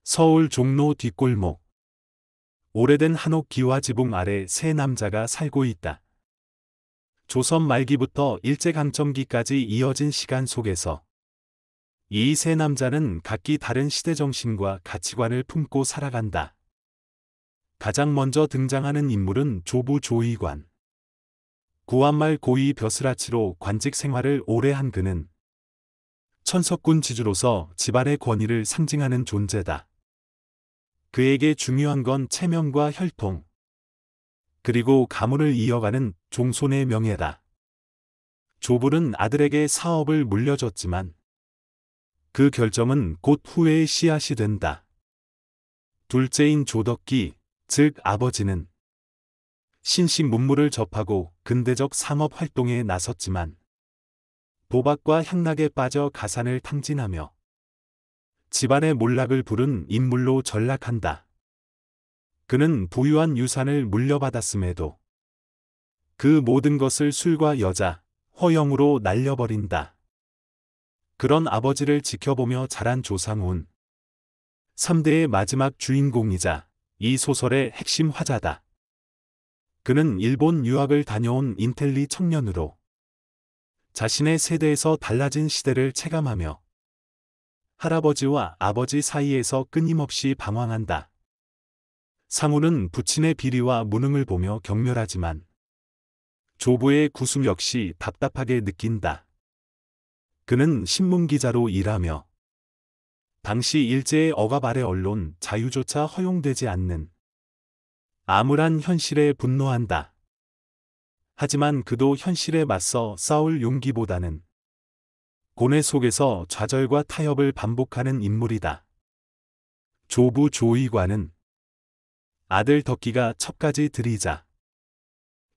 서울 종로 뒷골목. 오래된 한옥 기와지붕 아래 세 남자가 살고 있다. 조선 말기부터 일제강점기까지 이어진 시간 속에서 이 세 남자는 각기 다른 시대 정신과 가치관을 품고 살아간다. 가장 먼저 등장하는 인물은 조부 조의관. 구한말 고위 벼슬아치로 관직 생활을 오래 한 그는 천석군 지주로서 집안의 권위를 상징하는 존재다. 그에게 중요한 건 체면과 혈통, 그리고 가문을 이어가는 종손의 명예다. 조불은 아들에게 사업을 물려줬지만 그 결정은 곧 후회의 씨앗이 된다. 둘째인 조덕기, 즉 아버지는 신식 문물을 접하고 근대적 상업 활동에 나섰지만 도박과 향락에 빠져 가산을 탕진하며 집안의 몰락을 부른 인물로 전락한다. 그는 부유한 유산을 물려받았음에도 그 모든 것을 술과 여자, 허영으로 날려버린다. 그런 아버지를 지켜보며 자란 조상훈. 3대의 마지막 주인공이자 이 소설의 핵심 화자다. 그는 일본 유학을 다녀온 인텔리 청년으로 자신의 세대에서 달라진 시대를 체감하며 할아버지와 아버지 사이에서 끊임없이 방황한다. 상우는 부친의 비리와 무능을 보며 경멸하지만 조부의 구술 역시 답답하게 느낀다. 그는 신문기자로 일하며 당시 일제의 억압 아래 언론 자유조차 허용되지 않는 암울한 현실에 분노한다. 하지만 그도 현실에 맞서 싸울 용기보다는 고뇌 속에서 좌절과 타협을 반복하는 인물이다. 조부 조의관은 아들 덕기가 첩까지 들이자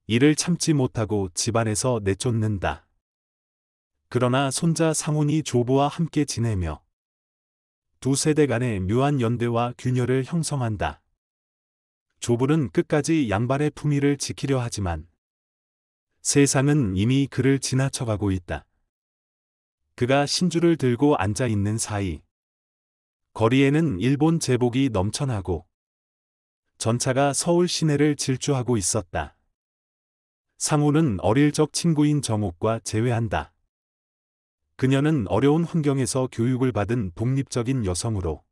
이를 참지 못하고 집안에서 내쫓는다. 그러나 손자 상훈이 조부와 함께 지내며 두 세대 간의 묘한 연대와 균열을 형성한다. 조부는 끝까지 양반의 품위를 지키려 하지만 세상은 이미 그를 지나쳐가고 있다. 그가 신주를 들고 앉아 있는 사이 거리에는 일본 제복이 넘쳐나고 전차가 서울 시내를 질주하고 있었다. 상우는 어릴 적 친구인 정옥과 재회한다. 그녀는 어려운 환경에서 교육을 받은 독립적인 여성으로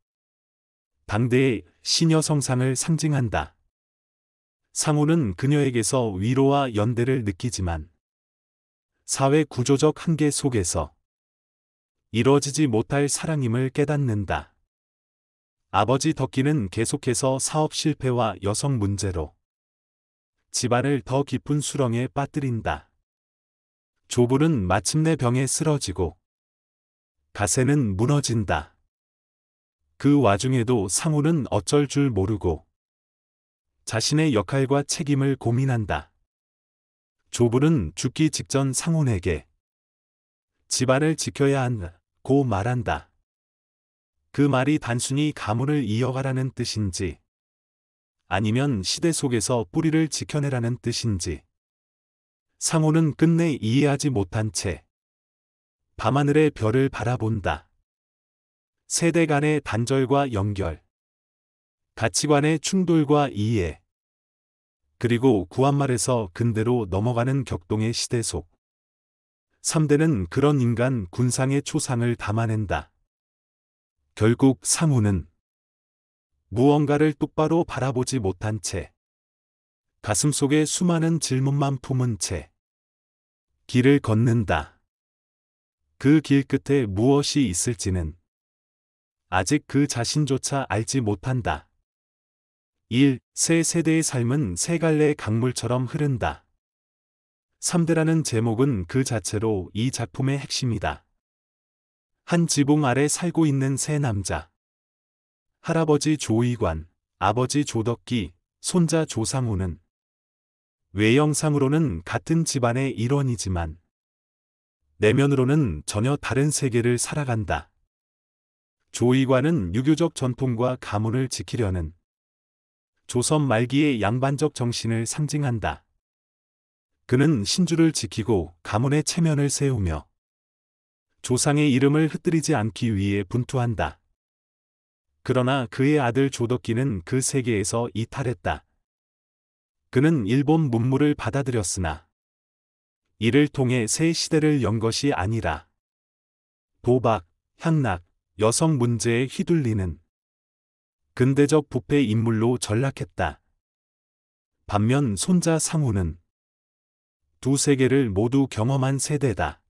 당대의 시녀성상을 상징한다. 상우는 그녀에게서 위로와 연대를 느끼지만 사회 구조적 한계 속에서 이뤄지지 못할 사랑임을 깨닫는다. 아버지 덕기는 계속해서 사업 실패와 여성 문제로 집안을 더 깊은 수렁에 빠뜨린다. 조부는 마침내 병에 쓰러지고 가세는 무너진다. 그 와중에도 상우는 어쩔 줄 모르고 자신의 역할과 책임을 고민한다. 조부는 죽기 직전 상훈에게 집안을 지켜야 한다고 말한다. 그 말이 단순히 가문을 이어가라는 뜻인지 아니면 시대 속에서 뿌리를 지켜내라는 뜻인지 상훈은 끝내 이해하지 못한 채 밤하늘의 별을 바라본다. 세대 간의 단절과 연결, 가치관의 충돌과 이해, 그리고 구한말에서 근대로 넘어가는 격동의 시대 속 3대는 그런 인간 군상의 초상을 담아낸다. 결국 상우는 무언가를 똑바로 바라보지 못한 채 가슴속에 수많은 질문만 품은 채 길을 걷는다. 그 길 끝에 무엇이 있을지는 아직 그 자신조차 알지 못한다. 1. 세 세대의 삶은 세 갈래의 강물처럼 흐른다. 3대라는 제목은 그 자체로 이 작품의 핵심이다. 한 지붕 아래 살고 있는 세 남자. 할아버지 조의관, 아버지 조덕기, 손자 조상우는 외형상으로는 같은 집안의 일원이지만 내면으로는 전혀 다른 세계를 살아간다. 조의관은 유교적 전통과 가문을 지키려는 조선 말기의 양반적 정신을 상징한다. 그는 신주를 지키고 가문의 체면을 세우며 조상의 이름을 흩뜨리지 않기 위해 분투한다. 그러나 그의 아들 조덕기는 그 세계에서 이탈했다. 그는 일본 문물을 받아들였으나 이를 통해 새 시대를 연 것이 아니라 도박, 향락, 여성 문제에 휘둘리는 근대적 부패 인물로 전락했다. 반면 손자 상우는 두 세계를 모두 경험한 세대다.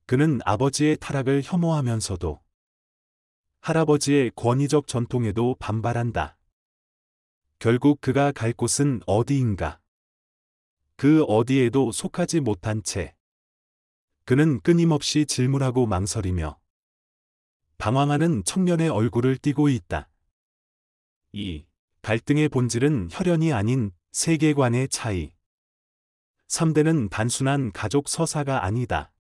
그는 아버지의 타락을 혐오하면서도 할아버지의 권위적 전통에도 반발한다. 결국 그가 갈 곳은 어디인가? 그 어디에도 속하지 못한 채 그는 끊임없이 질문하고 망설이며 방황하는 청년의 얼굴을 띠고 있다. 이 갈등의 본질은 혈연이 아닌 세계관의 차이. 3대는 단순한 가족 서사가 아니다.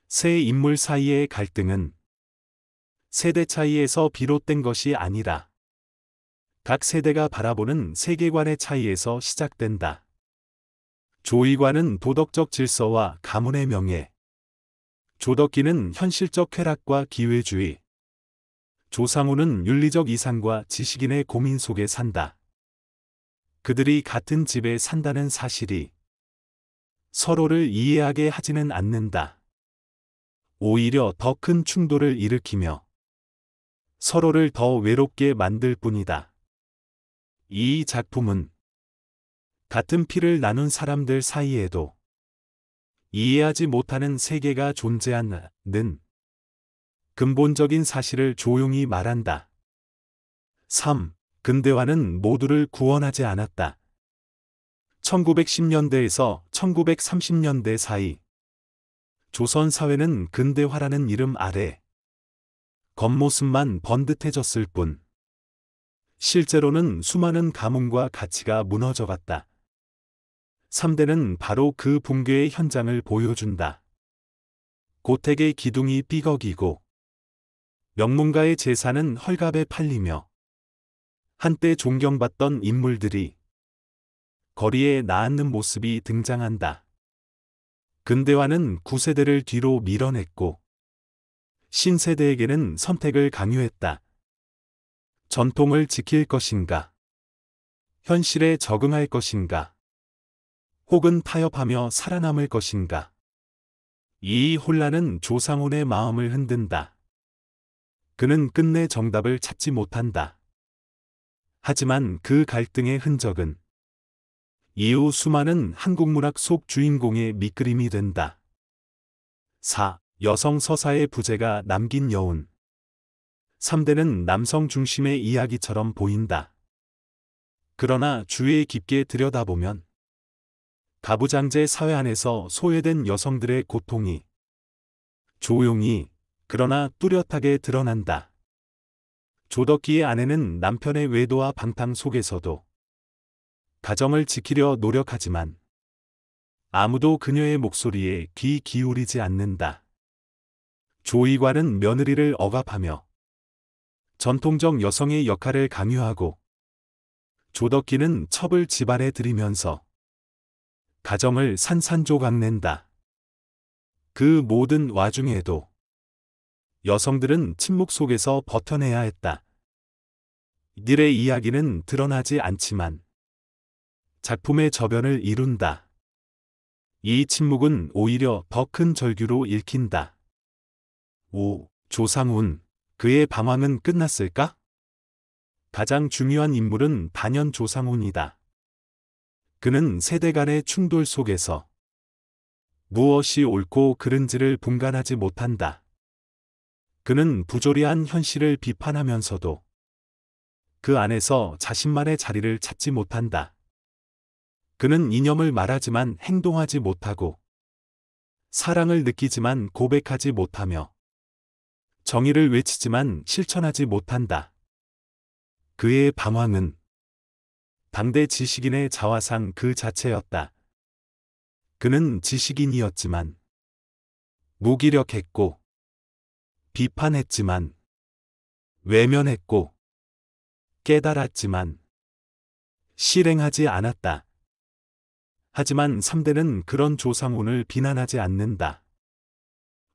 세 인물 사이의 갈등은 세대 차이에서 비롯된 것이 아니라 각 세대가 바라보는 세계관의 차이에서 시작된다. 조이관은 도덕적 질서와 가문의 명예, 조덕기는 현실적 쾌락과 기회주의, 조상우는 윤리적 이상과 지식인의 고민 속에 산다. 그들이 같은 집에 산다는 사실이 서로를 이해하게 하지는 않는다. 오히려 더 큰 충돌을 일으키며 서로를 더 외롭게 만들 뿐이다. 이 작품은 같은 피를 나눈 사람들 사이에도 이해하지 못하는 세계가 존재하는 근본적인 사실을 조용히 말한다. 3. 근대화는 모두를 구원하지 않았다. 1910년대에서 1930년대 사이 조선 사회는 근대화라는 이름 아래 겉모습만 번듯해졌을 뿐 실제로는 수많은 가문과 가치가 무너져갔다. 3대는 바로 그 붕괴의 현장을 보여준다. 고택의 기둥이 삐걱이고 명문가의 재산은 헐값에 팔리며 한때 존경받던 인물들이 거리에 나앉는 모습이 등장한다. 근대화는 9세대를 뒤로 밀어냈고 신세대에게는 선택을 강요했다. 전통을 지킬 것인가? 현실에 적응할 것인가? 혹은 타협하며 살아남을 것인가? 이 혼란은 조상훈의 마음을 흔든다. 그는 끝내 정답을 찾지 못한다. 하지만 그 갈등의 흔적은 이후 수많은 한국 문학 속 주인공의 밑그림이 된다. 4. 여성 서사의 부재가 남긴 여운. 3대는 남성 중심의 이야기처럼 보인다. 그러나 주위에 깊게 들여다보면 가부장제 사회 안에서 소외된 여성들의 고통이 조용히 그러나 뚜렷하게 드러난다. 조덕기의 아내는 남편의 외도와 방탕 속에서도 가정을 지키려 노력하지만 아무도 그녀의 목소리에 귀 기울이지 않는다. 조이관은 며느리를 억압하며 전통적 여성의 역할을 강요하고 조덕기는 첩을 집안에 들이면서 가정을 산산조각낸다. 그 모든 와중에도 여성들은 침묵 속에서 버텨내야 했다. 이들의 이야기는 드러나지 않지만 작품의 저변을 이룬다. 이 침묵은 오히려 더 큰 절규로 읽힌다. 5. 조상훈, 그의 방황은 끝났을까? 가장 중요한 인물은 단연 조상훈이다. 그는 세대 간의 충돌 속에서 무엇이 옳고 그른지를 분간하지 못한다. 그는 부조리한 현실을 비판하면서도 그 안에서 자신만의 자리를 찾지 못한다. 그는 이념을 말하지만 행동하지 못하고 사랑을 느끼지만 고백하지 못하며 정의를 외치지만 실천하지 못한다. 그의 방황은 당대 지식인의 자화상 그 자체였다. 그는 지식인이었지만 무기력했고 비판했지만 외면했고 깨달았지만 실행하지 않았다. 하지만 3대는 그런 조상훈을 비난하지 않는다.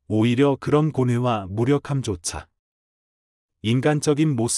오히려 그런 고뇌와 무력함조차 인간적인 모습.